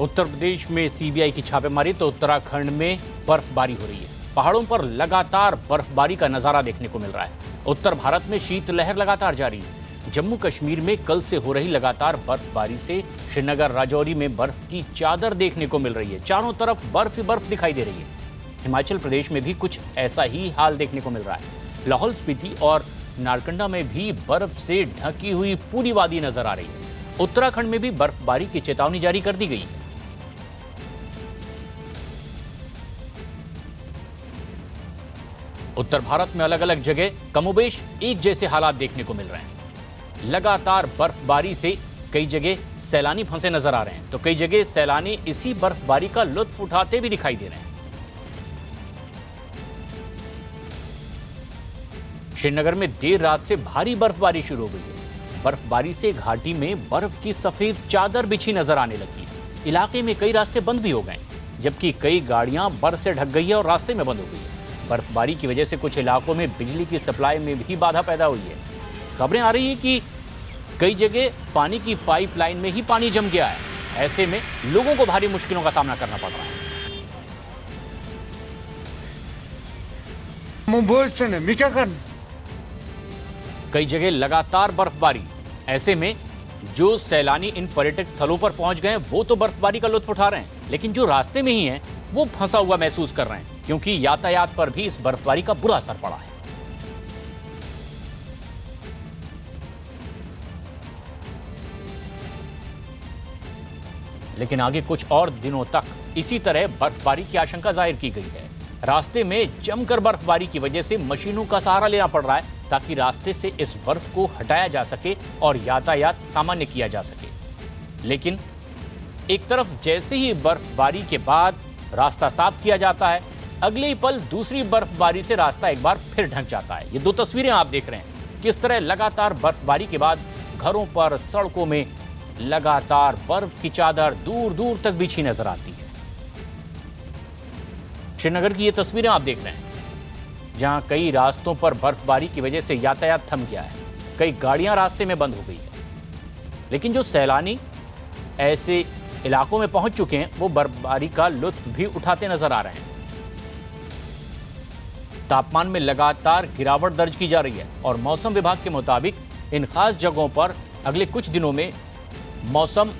उत्तर प्रदेश में सीबीआई की छापेमारी तो उत्तराखंड में बर्फबारी हो रही है। पहाड़ों पर लगातार बर्फबारी का नजारा देखने को मिल रहा है। उत्तर भारत में शीतलहर लगातार जारी है। जम्मू कश्मीर में कल से हो रही लगातार बर्फबारी से श्रीनगर राजौरी में बर्फ की चादर देखने को मिल रही है। चारों तरफ बर्फ ही बर्फ दिखाई दे रही है। हिमाचल प्रदेश में भी कुछ ऐसा ही हाल देखने को मिल रहा है। लाहौल स्पीति और नारकंडा में भी बर्फ से ढकी हुई पूरी वादी नजर आ रही है। उत्तराखंड में भी बर्फबारी की चेतावनी जारी कर दी गई है। उत्तर भारत में अलग अलग जगह कमोबेश एक जैसे हालात देखने को मिल रहे हैं। लगातार बर्फबारी से कई जगह सैलानी फंसे नजर आ रहे हैं, तो कई जगह सैलानी इसी बर्फबारी का लुत्फ उठाते भी दिखाई दे रहे हैं। श्रीनगर में देर रात से भारी बर्फबारी शुरू हो गई है। बर्फबारी से घाटी में बर्फ की सफेद चादर बिछी नजर आने लगी है। इलाके में कई रास्ते बंद भी हो गए, जबकि कई गाड़ियां बर्फ से ढक गई है और रास्ते में बंद हो गई है। बर्फबारी की वजह से कुछ इलाकों में बिजली की सप्लाई में भी बाधा पैदा हुई है। खबरें आ रही है कि कई जगह पानी की पाइपलाइन में ही पानी जम गया है। ऐसे में लोगों को भारी मुश्किलों का सामना करना पड़ रहा है। कई जगह लगातार बर्फबारी, ऐसे में जो सैलानी इन पर्यटक स्थलों पर पहुंच गए वो तो बर्फबारी का लुत्फ उठा रहे हैं, लेकिन जो रास्ते में ही हैं वो फंसा हुआ महसूस कर रहे हैं, क्योंकि यातायात पर भी इस बर्फबारी का बुरा असर पड़ा है। लेकिन आगे कुछ और दिनों तक इसी तरह बर्फबारी की आशंका जाहिर की गई है। रास्ते में जमकर बर्फबारी की वजह से मशीनों का सहारा लेना पड़ रहा है, ताकि रास्ते से इस बर्फ को हटाया जा सके और यातायात सामान्य किया जा सके। लेकिन एक तरफ जैसे ही बर्फबारी के बाद रास्ता साफ किया जाता है, अगले ही पल दूसरी बर्फबारी से रास्ता एक बार फिर ढक जाता है। ये दो तस्वीरें आप देख रहे हैं, किस तरह लगातार बर्फबारी के बाद घरों पर, सड़कों में लगातार बर्फ की चादर दूर दूर तक बिछी नजर आती है। श्रीनगर की ये तस्वीरें आप देख रहे हैं, जहां कई रास्तों पर बर्फबारी की वजह से यातायात थम गया है। कई गाड़ियां रास्ते में बंद हो गई है। लेकिन जो सैलानी ऐसे इलाकों में पहुंच चुके हैं वो बर्फबारी का लुत्फ भी उठाते नजर आ रहे हैं। तापमान में लगातार गिरावट दर्ज की जा रही है और मौसम विभाग के मुताबिक इन खास जगहों पर अगले कुछ दिनों में मौसम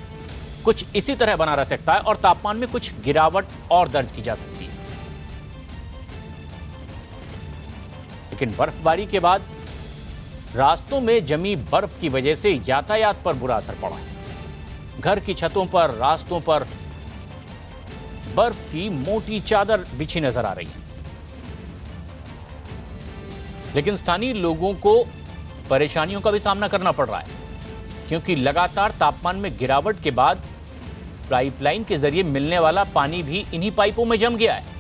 कुछ इसी तरह बना रह सकता है और तापमान में कुछ गिरावट और दर्ज की जा सकती है। लेकिन बर्फबारी के बाद रास्तों में जमी बर्फ की वजह से यातायात पर बुरा असर पड़ा है। घर की छतों पर, रास्तों पर बर्फ की मोटी चादर बिछी नजर आ रही है। लेकिन स्थानीय लोगों को परेशानियों का भी सामना करना पड़ रहा है, क्योंकि लगातार तापमान में गिरावट के बाद पाइपलाइन के जरिए मिलने वाला पानी भी इन्हीं पाइपों में जम गया है।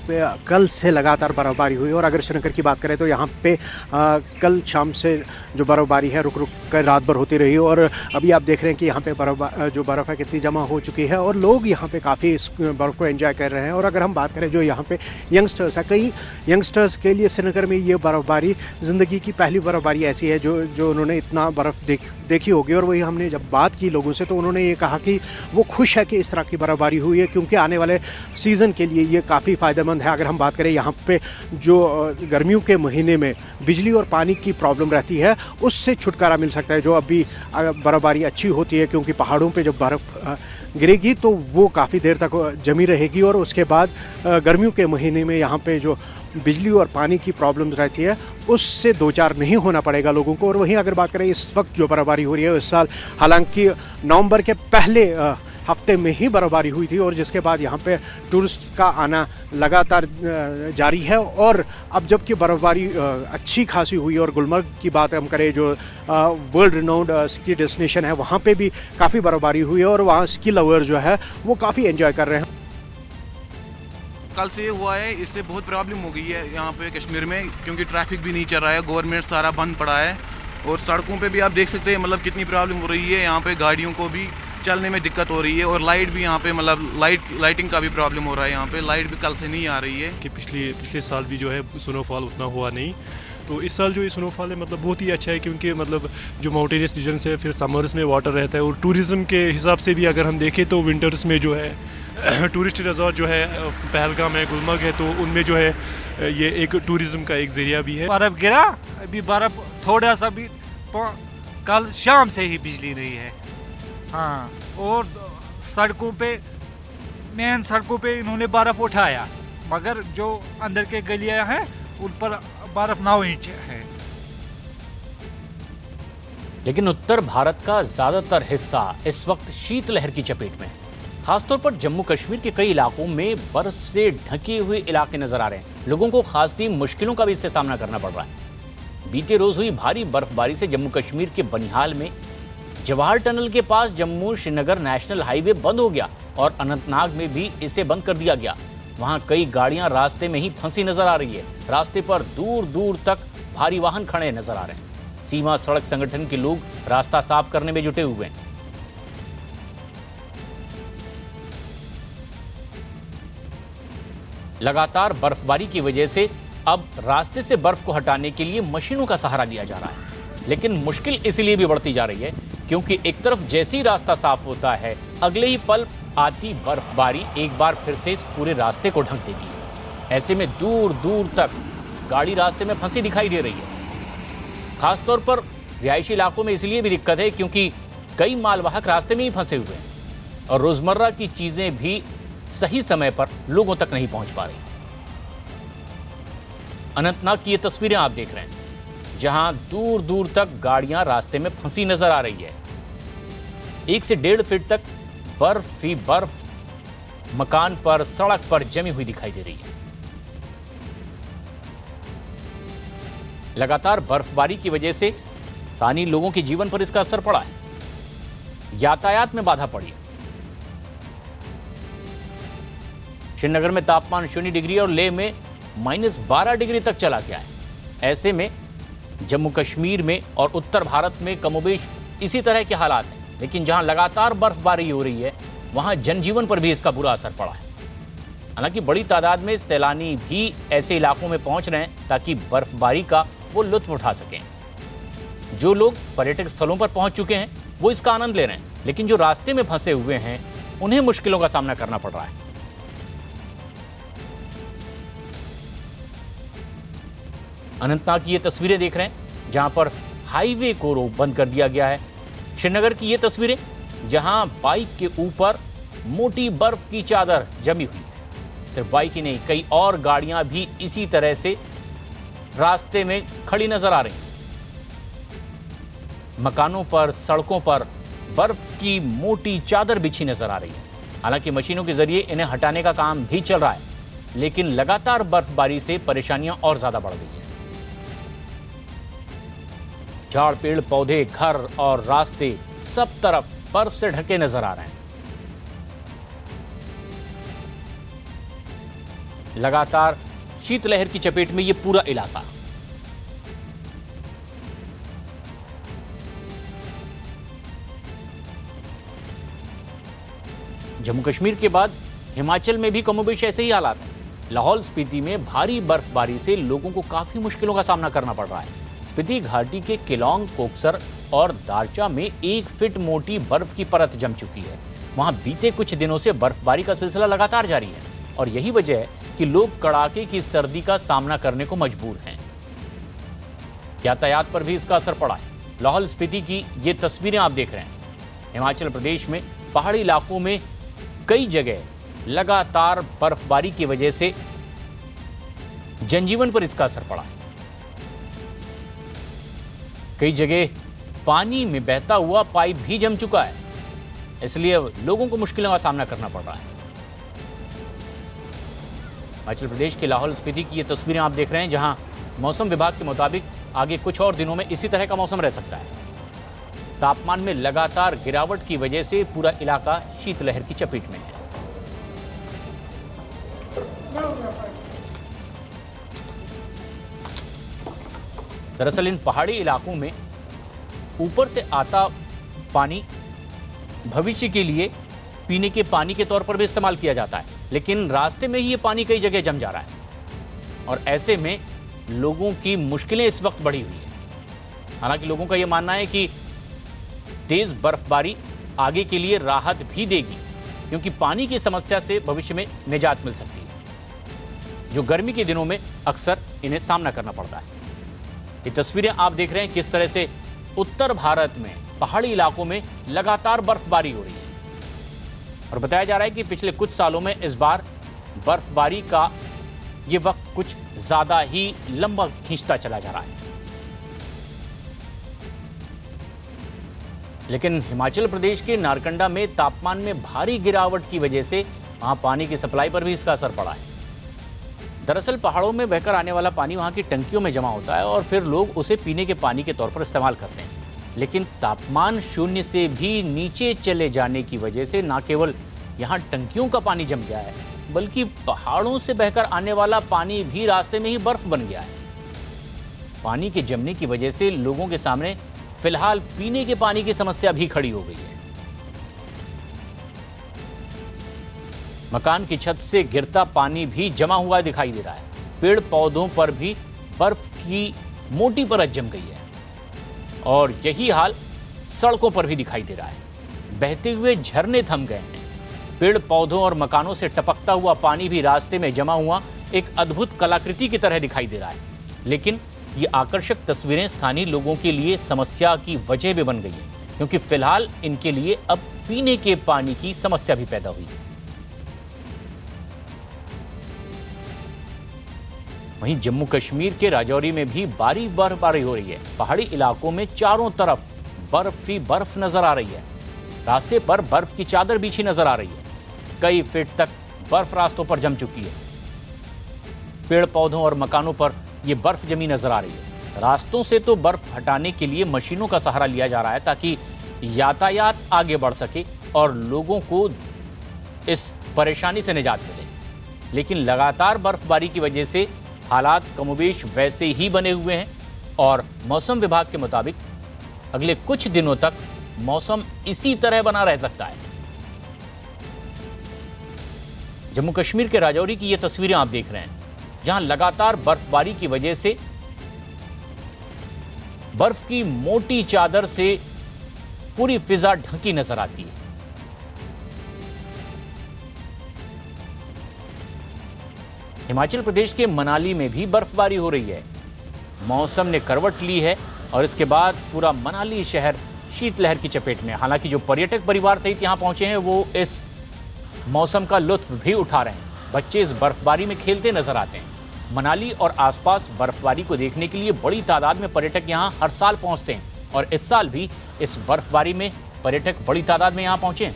पे कल से लगातार बर्फबारी हुई और अगर श्रीनगर की बात करें तो यहाँ पे कल शाम से जो बर्फबारी है रुक रुक कर रात भर होती रही और अभी आप देख रहे हैं कि यहाँ पे बर्फ़ है कितनी जमा हो चुकी है और लोग यहाँ पे काफ़ी इस बर्फ़ को एंजॉय कर रहे हैं। और अगर हम बात करें जो यहाँ पे यंगस्टर्स है, कई यंगस्टर्स के लिए श्रीनगर में ये बर्फबारी ज़िंदगी की पहली बर्फबारी ऐसी है जो उन्होंने इतना बर्फ़ देखी होगी। और वही हमने जब बात की लोगों से तो उन्होंने ये कहा कि वो खुश है कि इस तरह की बर्फबारी हुई है, क्योंकि आने वाले सीज़न के लिए ये काफ़ी फ़ायदेमंद है। अगर हम बात करें यहाँ पे जो गर्मियों के महीने में बिजली और पानी की प्रॉब्लम रहती है, उससे छुटकारा मिल सकता है। जो अभी बर्फबारी अच्छी होती है, क्योंकि पहाड़ों पे जब बर्फ़ गिरेगी तो वो काफ़ी देर तक जमी रहेगी और उसके बाद गर्मियों के महीने में यहाँ पे जो बिजली और पानी की प्रॉब्लम रहती है उससे दो चार नहीं होना पड़ेगा लोगों को। और वहीं अगर बात करें इस वक्त जो बर्फबारी हो रही है इस साल, हालांकि नवंबर के पहले हफ्ते में ही बर्फबारी हुई थी और जिसके बाद यहाँ पे टूरिस्ट का आना लगातार जारी है। और अब जबकि बर्फबारी अच्छी खासी हुई और गुलमर्ग की बात हम करें जो वर्ल्ड रिनाउंड स्की डेस्टिनेशन है, वहाँ पे भी काफ़ी बर्फबारी हुई है और वहाँ स्की लवर जो है वो काफ़ी एंजॉय कर रहे हैं। कल से हुआ है, इससे बहुत प्रॉब्लम हो गई है यहाँ पे कश्मीर में, क्योंकि ट्रैफिक भी नहीं चल रहा है, गवर्नमेंट सारा बंद पड़ा है और सड़कों पे भी आप देख सकते हैं मतलब कितनी प्रॉब्लम हो रही है यहाँ पे गाड़ियों को भी। चलने में दिक्कत हो रही है। और लाइट भी यहाँ पे मतलब लाइटिंग का भी प्रॉब्लम हो रहा है। यहाँ पे लाइट भी कल से नहीं आ रही है कि पिछले साल भी जो है स्नोफॉल उतना हुआ नहीं, तो इस साल जो ये स्नोफॉल है मतलब बहुत ही अच्छा है, क्योंकि मतलब जो माउंटेनियस रीजन है फिर समर्स में वाटर रहता है। और टूरिज़्म के हिसाब से भी अगर हम देखें तो विंटर्स में जो है टूरिस्ट रिजॉर्ट जो है पहलगाम है, गुलमर्ग है, तो उनमें जो है ये एक टूरिज़्म का एक ज़रिया भी है। बर्फ़ गिरा, अभी बर्फ़ थोड़ा सा भी कल शाम से ही बिजली नहीं है। हाँ, और सड़कों पे, मेन सड़कों पे इन्होंने बर्फ़ उठाया, मगर जो अंदर के गलियां हैं उन पर बर्फ़ 9 इंच है। लेकिन उत्तर भारत का ज्यादातर हिस्सा इस वक्त शीतलहर की चपेट में है। खासतौर पर जम्मू कश्मीर के कई इलाकों में बर्फ से ढके हुए इलाके नजर आ रहे हैं। लोगों को खासी मुश्किलों का भी इससे सामना करना पड़ रहा है। बीते रोज हुई भारी बर्फबारी से जम्मू कश्मीर के बनिहाल में जवाहर टनल के पास जम्मू श्रीनगर नेशनल हाईवे बंद हो गया और अनंतनाग में भी इसे बंद कर दिया गया। वहां कई गाड़ियां रास्ते में ही फंसी नजर आ रही है। रास्ते पर दूर दूर तक भारी वाहन खड़े नजर आ रहे हैं। सीमा सड़क संगठन के लोग रास्ता साफ करने में जुटे हुए हैं। लगातार बर्फबारी की वजह से अब रास्ते से बर्फ को हटाने के लिए मशीनों का सहारा लिया जा रहा है। लेकिन मुश्किल इसलिए भी बढ़ती जा रही है क्योंकि एक तरफ जैसे ही रास्ता साफ होता है, अगले ही पल आती बर्फबारी एक बार फिर से इस पूरे रास्ते को ढक देती है। ऐसे में दूर दूर तक गाड़ी रास्ते में फंसी दिखाई दे रही है। खासतौर पर रिहायशी इलाकों में इसलिए भी दिक्कत है क्योंकि कई मालवाहक रास्ते में ही फंसे हुए हैं और रोजमर्रा की चीजें भी सही समय पर लोगों तक नहीं पहुंच पा रही। अनंतनाग की ये तस्वीरें आप देख रहे हैं, जहां दूर दूर तक गाड़ियां रास्ते में फंसी नजर आ रही है। 1 से 1.5 फीट तक बर्फ ही बर्फ मकान पर, सड़क पर जमी हुई दिखाई दे रही है। लगातार बर्फबारी की वजह से स्थानीय लोगों के जीवन पर इसका असर पड़ा है। यातायात में बाधा पड़ी है। श्रीनगर में तापमान 0 डिग्री और लेह में -12 डिग्री तक चला गया है। ऐसे में जम्मू कश्मीर में और उत्तर भारत में कमोबेश इसी तरह के हालात हैं। लेकिन जहां लगातार बर्फबारी हो रही है, वहां जनजीवन पर भी इसका बुरा असर पड़ा है। हालांकि बड़ी तादाद में सैलानी भी ऐसे इलाकों में पहुंच रहे हैं ताकि बर्फबारी का वो लुत्फ उठा सकें। जो लोग पर्यटक स्थलों पर पहुंच चुके हैं वो इसका आनंद ले रहे हैं, लेकिन जो रास्ते में फंसे हुए हैं उन्हें मुश्किलों का सामना करना पड़ रहा है। अनंतनाग की ये तस्वीरें देख रहे हैं जहां पर हाईवे को बंद कर दिया गया है। श्रीनगर की ये तस्वीरें जहां बाइक के ऊपर मोटी बर्फ की चादर जमी हुई है। सिर्फ बाइक ही नहीं, कई और गाड़ियां भी इसी तरह से रास्ते में खड़ी नजर आ रही हैं। मकानों पर, सड़कों पर बर्फ की मोटी चादर बिछी नजर आ रही है। हालांकि मशीनों के जरिए इन्हें हटाने का काम भी चल रहा है, लेकिन लगातार बर्फबारी से परेशानियां और ज्यादा बढ़ गई है। झाड़, पेड़, पौधे, घर और रास्ते सब तरफ बर्फ से ढके नजर आ रहे हैं। लगातार शीतलहर की चपेट में यह पूरा इलाका। जम्मू कश्मीर के बाद हिमाचल में भी कमोबेश ऐसे ही हालात हैं। लाहौल स्पीति में भारी बर्फबारी से लोगों को काफी मुश्किलों का सामना करना पड़ रहा है। स्पीति घाटी के केलोंग, कोकसर और दारचा में 1 फीट मोटी बर्फ की परत जम चुकी है। वहां बीते कुछ दिनों से बर्फबारी का सिलसिला लगातार जारी है और यही वजह है कि लोग कड़ाके की सर्दी का सामना करने को मजबूर हैं। यातायात पर भी इसका असर पड़ा है। लाहौल स्पीति की ये तस्वीरें आप देख रहे हैं। हिमाचल प्रदेश में पहाड़ी इलाकों में कई जगह लगातार बर्फबारी की वजह से जनजीवन पर इसका असर पड़ा है। कई जगह पानी में बहता हुआ पाइप भी जम चुका है, इसलिए लोगों को मुश्किलों का सामना करना पड़ रहा है। हिमाचल प्रदेश के लाहौल स्पीति की ये तस्वीरें आप देख रहे हैं, जहां मौसम विभाग के मुताबिक आगे कुछ और दिनों में इसी तरह का मौसम रह सकता है। तापमान में लगातार गिरावट की वजह से पूरा इलाका शीतलहर की चपेट में है। दरअसल इन पहाड़ी इलाकों में ऊपर से आता पानी भविष्य के लिए पीने के पानी के तौर पर भी इस्तेमाल किया जाता है, लेकिन रास्ते में ही ये पानी कई जगह जम जा रहा है और ऐसे में लोगों की मुश्किलें इस वक्त बढ़ी हुई है। हालांकि लोगों का ये मानना है कि तेज बर्फबारी आगे के लिए राहत भी देगी, क्योंकि पानी की समस्या से भविष्य में निजात मिल सकती है, जो गर्मी के दिनों में अक्सर इन्हें सामना करना पड़ता है। ये तस्वीरें आप देख रहे हैं किस तरह से उत्तर भारत में पहाड़ी इलाकों में लगातार बर्फबारी हो रही है और बताया जा रहा है कि पिछले कुछ सालों में इस बार बर्फबारी का ये वक्त कुछ ज्यादा ही लंबा खींचता चला जा रहा है। लेकिन हिमाचल प्रदेश के नारकंडा में तापमान में भारी गिरावट की वजह से वहां पानी की सप्लाई पर भी इसका असर पड़ा है। दरअसल पहाड़ों में बहकर आने वाला पानी वहां की टंकियों में जमा होता है और फिर लोग उसे पीने के पानी के तौर पर इस्तेमाल करते हैं। लेकिन तापमान शून्य से भी नीचे चले जाने की वजह से न केवल यहाँ टंकियों का पानी जम गया है, बल्कि पहाड़ों से बहकर आने वाला पानी भी रास्ते में ही बर्फ बन गया है। पानी के जमने की वजह से लोगों के सामने फिलहाल पीने के पानी की समस्या भी खड़ी हो गई है। मकान की छत से गिरता पानी भी जमा हुआ दिखाई दे रहा है। पेड़ पौधों पर भी बर्फ की मोटी परत जम गई है और यही हाल सड़कों पर भी दिखाई दे रहा है। बहते हुए झरने थम गए हैं। पेड़ पौधों और मकानों से टपकता हुआ पानी भी रास्ते में जमा हुआ एक अद्भुत कलाकृति की तरह दिखाई दे रहा है। लेकिन ये आकर्षक तस्वीरें स्थानीय लोगों के लिए समस्या की वजह भी बन गई है, क्योंकि फिलहाल इनके लिए अब पीने के पानी की समस्या भी पैदा हुई है। वहीं जम्मू कश्मीर के राजौरी में भी भारी बर्फबारी हो रही है। पहाड़ी इलाकों में चारों तरफ बर्फ ही बर्फ नजर आ रही है। रास्ते पर बर्फ की चादर बिछी नजर आ रही है। कई फीट तक बर्फ रास्तों पर जम चुकी है। पेड़ पौधों और मकानों पर यह बर्फ जमी नजर आ रही है। रास्तों से तो बर्फ हटाने के लिए मशीनों का सहारा लिया जा रहा है ताकि यातायात आगे बढ़ सके और लोगों को इस परेशानी से निजात मिले। लेकिन लगातार बर्फबारी की वजह से हालात कमोबेश वैसे ही बने हुए हैं और मौसम विभाग के मुताबिक अगले कुछ दिनों तक मौसम इसी तरह बना रह सकता है। जम्मू कश्मीर के राजौरी की ये तस्वीरें आप देख रहे हैं, जहां लगातार बर्फबारी की वजह से बर्फ की मोटी चादर से पूरी फिजा ढकी नजर आती है। हिमाचल प्रदेश के मनाली में भी बर्फबारी हो रही है। मौसम ने करवट ली है और इसके बाद पूरा मनाली शहर शीतलहर की चपेट में। हालांकि जो पर्यटक परिवार सहित यहां पहुंचे हैं वो इस मौसम का लुत्फ भी उठा रहे हैं। बच्चे इस बर्फबारी में खेलते नजर आते हैं। मनाली और आसपास बर्फबारी को देखने के लिए बड़ी तादाद में पर्यटक यहां हर साल पहुंचते हैं और इस साल भी इस बर्फबारी में पर्यटक बड़ी तादाद में यहां पहुंचे हैं।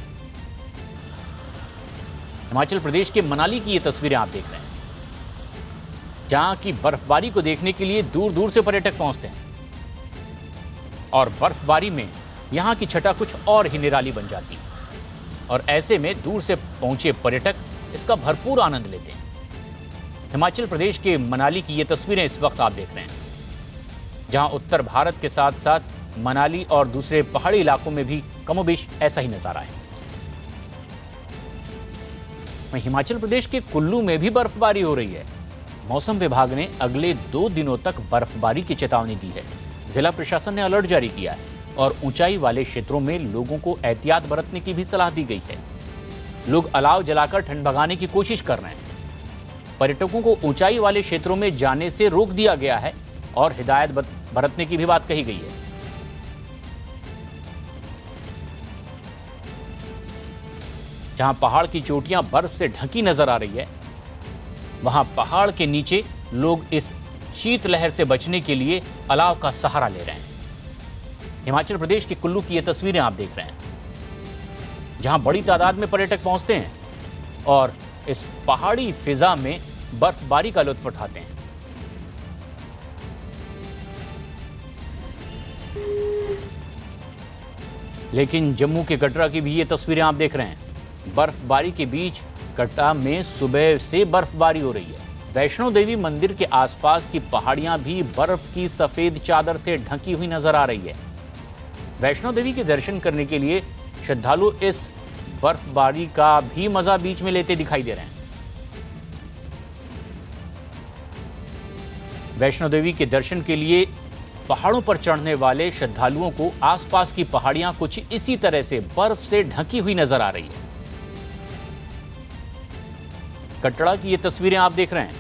हिमाचल प्रदेश के मनाली की ये तस्वीरें आप देख रहे हैं, जहां की बर्फबारी को देखने के लिए दूर दूर से पर्यटक पहुंचते हैं और बर्फबारी में यहां की छटा कुछ और ही निराली बन जाती है और ऐसे में दूर से पहुंचे पर्यटक इसका भरपूर आनंद लेते हैं। हिमाचल प्रदेश के मनाली की ये तस्वीरें इस वक्त आप देख रहे हैं, जहां उत्तर भारत के साथ साथ मनाली और दूसरे पहाड़ी इलाकों में भी कमोबेश ऐसा ही नजारा है। वहीं हिमाचल प्रदेश के कुल्लू में भी बर्फबारी हो रही है। मौसम विभाग ने अगले 2 दिनों तक बर्फबारी की चेतावनी दी है। जिला प्रशासन ने अलर्ट जारी किया है और ऊंचाई वाले क्षेत्रों में लोगों को एहतियात बरतने की भी सलाह दी गई है। लोग अलाव जलाकर ठंड भगाने की कोशिश कर रहे हैं। पर्यटकों को ऊंचाई वाले क्षेत्रों में जाने से रोक दिया गया है और हिदायत बरतने की भी बात कही गई है। जहां पहाड़ की चोटियां बर्फ से ढकी नजर आ रही है, वहां पहाड़ के नीचे लोग इस शीतलहर से बचने के लिए अलाव का सहारा ले रहे हैं। हिमाचल प्रदेश के कुल्लू की ये तस्वीरें आप देख रहे हैं, जहां बड़ी तादाद में पर्यटक पहुंचते हैं और इस पहाड़ी फिजा में बर्फबारी का लुत्फ उठाते हैं। लेकिन जम्मू के कटरा की भी ये तस्वीरें आप देख रहे हैं। बर्फबारी के बीच कटरा में सुबह से बर्फबारी हो रही है। वैष्णो देवी मंदिर के आसपास की पहाड़ियां भी बर्फ की सफेद चादर से ढकी हुई नजर आ रही है। वैष्णो देवी के दर्शन करने के लिए श्रद्धालु इस बर्फबारी का भी मजा बीच में लेते दिखाई दे रहे हैं। वैष्णो देवी के दर्शन के लिए पहाड़ों पर चढ़ने वाले श्रद्धालुओं को आसपास की पहाड़ियां कुछ इसी तरह से बर्फ से ढकी हुई नजर आ रही है। कटरा की ये तस्वीरें आप देख रहे हैं,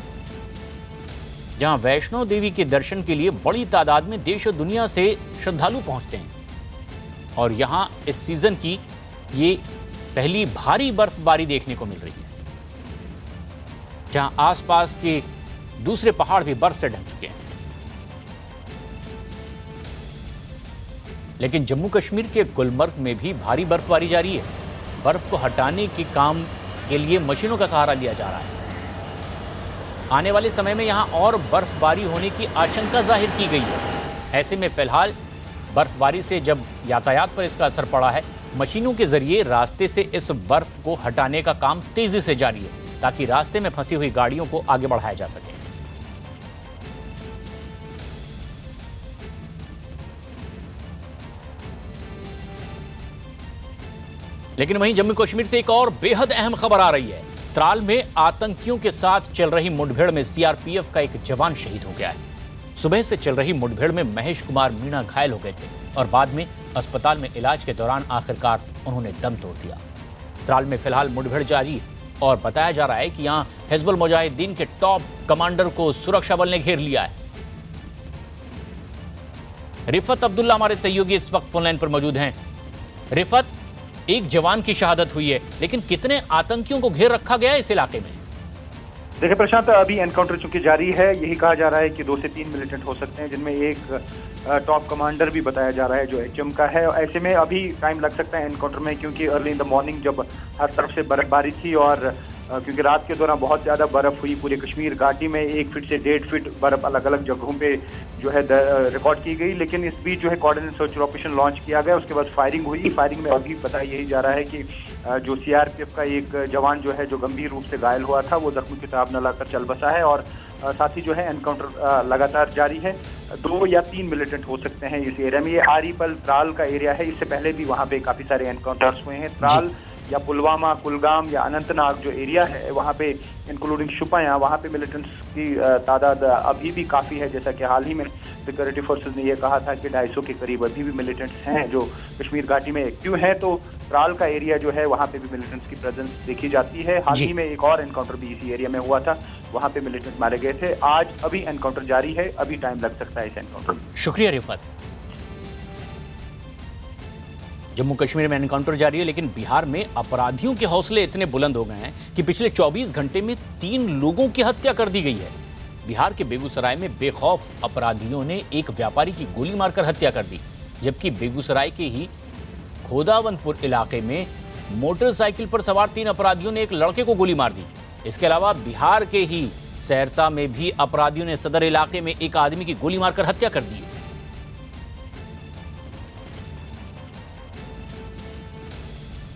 जहां वैष्णो देवी के दर्शन के लिए बड़ी तादाद में देश और दुनिया से श्रद्धालु पहुंचते हैं और यहां इस सीजन की ये पहली भारी बर्फबारी देखने को मिल रही है, जहां आसपास के दूसरे पहाड़ भी बर्फ से ढक चुके हैं। लेकिन जम्मू कश्मीर के गुलमर्ग में भी भारी बर्फबारी जारी है। बर्फ को हटाने के काम के लिए मशीनों का सहारा लिया जा रहा है। आने वाले समय में यहां और बर्फबारी होने की आशंका जाहिर की गई है। ऐसे में फिलहाल बर्फबारी से जब यातायात पर इसका असर पड़ा है, मशीनों के जरिए रास्ते से इस बर्फ को हटाने का काम तेजी से जारी है, ताकि रास्ते में फंसी हुई गाड़ियों को आगे बढ़ाया जा सके। लेकिन वहीं जम्मू कश्मीर से एक और बेहद अहम खबर आ रही है। त्राल में आतंकियों के साथ चल रही मुठभेड़ में सीआरपीएफ का एक जवान शहीद हो गया है। सुबह से चल रही मुठभेड़ में महेश कुमार मीणा घायल हो गए थे और बाद में अस्पताल में इलाज के दौरान आखिरकार उन्होंने दम तोड़ दिया। त्राल में फिलहाल मुठभेड़ जारी और बताया जा रहा है कि यहां हिजबुल मुजाहिदीन के टॉप कमांडर को सुरक्षा बल ने घेर लिया है। रिफत अब्दुल्ला हमारे सहयोगी इस वक्त फोनलाइन पर मौजूद हैं। रिफत, एक जवान की शहादत हुई है, लेकिन कितने आतंकियों को घेर रखा गया है इस इलाके में? देखिए प्रशांत, अभी एनकाउंटर चूंकि जारी है, यही कहा जा रहा है कि 2 से 3 मिलिटेंट हो सकते हैं, जिनमें एक टॉप कमांडर भी बताया जा रहा है जो एचएम का है। ऐसे में अभी टाइम लग सकता है एनकाउंटर में, क्योंकि अर्ली इन द मॉर्निंग जब हर तरफ से बर्फबारी थी और क्योंकि रात के दौरान बहुत ज़्यादा बर्फ हुई, पूरे कश्मीर घाटी में 1 फीट से 1.5 फीट बर्फ अलग अलग जगहों पे जो है रिकॉर्ड की गई। लेकिन इस बीच जो है कोऑर्डिनेट सर्च ऑपरेशन लॉन्च किया गया, उसके बाद फायरिंग हुई। फायरिंग में अभी पता यही जा रहा है कि जो सीआरपीएफ का एक जवान जो है जो गंभीर रूप से घायल हुआ था, वो जख्मी किताब न लाकर चल बसा है और साथ ही जो है एनकाउंटर लगातार जारी है। 2 या 3 मिलिटेंट हो सकते हैं इस एरिया में। ये आरीपल त्राल का एरिया है, इससे पहले भी वहाँ पे काफ़ी सारे एनकाउंटर्स हुए हैं। त्राल या पुलवामा, कुलगाम या अनंतनाग जो एरिया है, वहाँ पे इंक्लूडिंग शुपाया, वहाँ पे मिलिटेंट्स की तादाद अभी भी काफ़ी है। जैसा कि हाल ही में सिक्योरिटी फोर्सेस ने यह कहा था कि 250 के करीब अभी भी मिलिटेंट्स हैं जो कश्मीर घाटी में एक्टिव हैं। तो त्राल का एरिया जो है, वहाँ पे भी मिलिटेंट्स की प्रेजेंस देखी जाती है। हाल ही में एक और एनकाउंटर भी इसी एरिया में हुआ था, वहाँ पे मिलिटेंट मारे गए थे। आज अभी एनकाउंटर जारी है, अभी टाइम लग सकता है इस एनकाउंटर में। शुक्रिया रिफत। जम्मू कश्मीर में एनकाउंटर जारी है, लेकिन बिहार में अपराधियों के हौसले इतने बुलंद हो गए हैं कि पिछले 24 घंटे में 3 लोगों की हत्या कर दी गई है। बिहार के बेगूसराय में बेखौफ अपराधियों ने एक व्यापारी की गोली मारकर हत्या कर दी, जबकि बेगूसराय के ही खोदावंतपुर इलाके में मोटरसाइकिल पर सवार 3 अपराधियों ने एक लड़के को गोली मार दी। इसके अलावा बिहार के ही सहरसा में भी अपराधियों ने सदर इलाके में एक आदमी की गोली मारकर हत्या कर दी।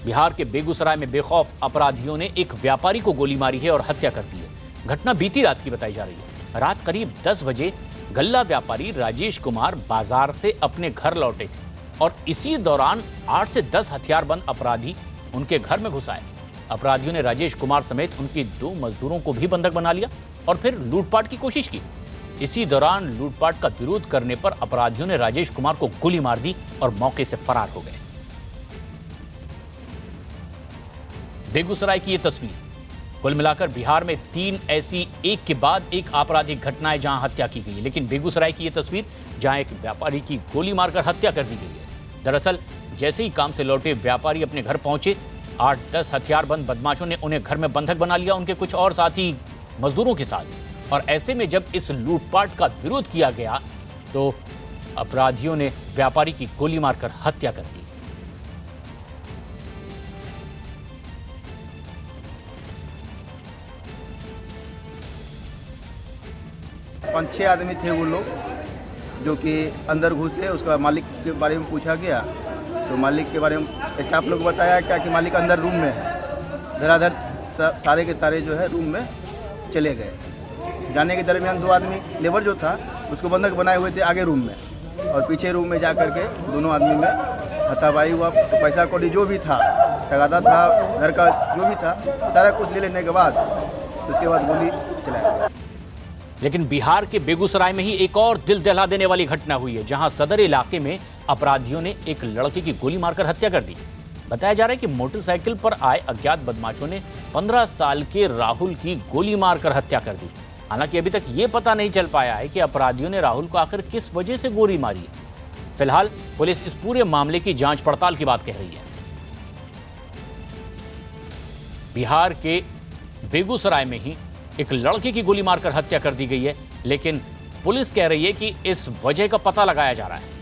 बिहार के बेगूसराय में बेखौफ अपराधियों ने एक व्यापारी को गोली मारी है और हत्या कर दी है। घटना बीती रात की बताई जा रही है। रात करीब 10 बजे गल्ला व्यापारी राजेश कुमार बाजार से अपने घर लौटे थे और इसी दौरान 8 से 10 हथियारबंद अपराधी उनके घर में घुस आए। अपराधियों ने राजेश कुमार समेत उनके 2 मजदूरों को भी बंधक बना लिया और फिर लूटपाट की कोशिश की। इसी दौरान लूटपाट का विरोध करने पर अपराधियों ने राजेश कुमार को गोली मार दी और मौके से फरार हो गए। बेगूसराय की ये तस्वीर। कुल मिलाकर बिहार में 3 ऐसी एक के बाद एक आपराधिक घटनाएं जहां हत्या की गई है, लेकिन बेगूसराय की ये तस्वीर जहां एक व्यापारी की गोली मारकर हत्या कर दी गई है। दरअसल जैसे ही काम से लौटे व्यापारी अपने घर पहुंचे, 8-10 हथियारबंद बदमाशों ने उन्हें घर में बंधक बना लिया, उनके कुछ और साथी मजदूरों के साथ। और ऐसे में जब इस लूटपाट का विरोध किया गया तो अपराधियों ने व्यापारी की गोली मारकर हत्या कर दी। 5-6 आदमी थे वो लोग, जो कि अंदर घुसे। उसका मालिक के बारे में पूछा गया तो मालिक के बारे में स्टाफ लोग बताया क्या कि मालिक अंदर रूम में है। धराधर सारे के सारे जो है रूम में चले गए। जाने के दरमियान 2 आदमी लेबर जो था उसको बंधक बनाए हुए थे आगे रूम में, और पीछे रूम में जा करके दोनों आदमी में हथापाई हुआ, तो पैसा कौड़ी जो भी था, तगादा था, घर का जो भी था, सारा कुछ ले लेने के बाद उसके बाद गोली चलाया। लेकिन बिहार के बेगूसराय में ही एक और दिल दहला देने वाली घटना हुई है, जहां सदर इलाके में अपराधियों ने एक लड़के की गोली मारकर हत्या कर दी। बताया जा रहा है कि मोटरसाइकिल पर आए अज्ञात बदमाशों ने 15 साल के राहुल की गोली मारकर हत्या कर दी। हालांकि अभी तक ये पता नहीं चल पाया है कि अपराधियों ने राहुल को आखिर किस वजह से गोली मारी। फिलहाल पुलिस इस पूरे मामले की जांच पड़ताल की बात कह रही है। बिहार के बेगूसराय में ही एक लड़के की गोली मारकर हत्या कर दी गई है, लेकिन पुलिस कह रही है कि इस वजह का पता लगाया जा रहा है।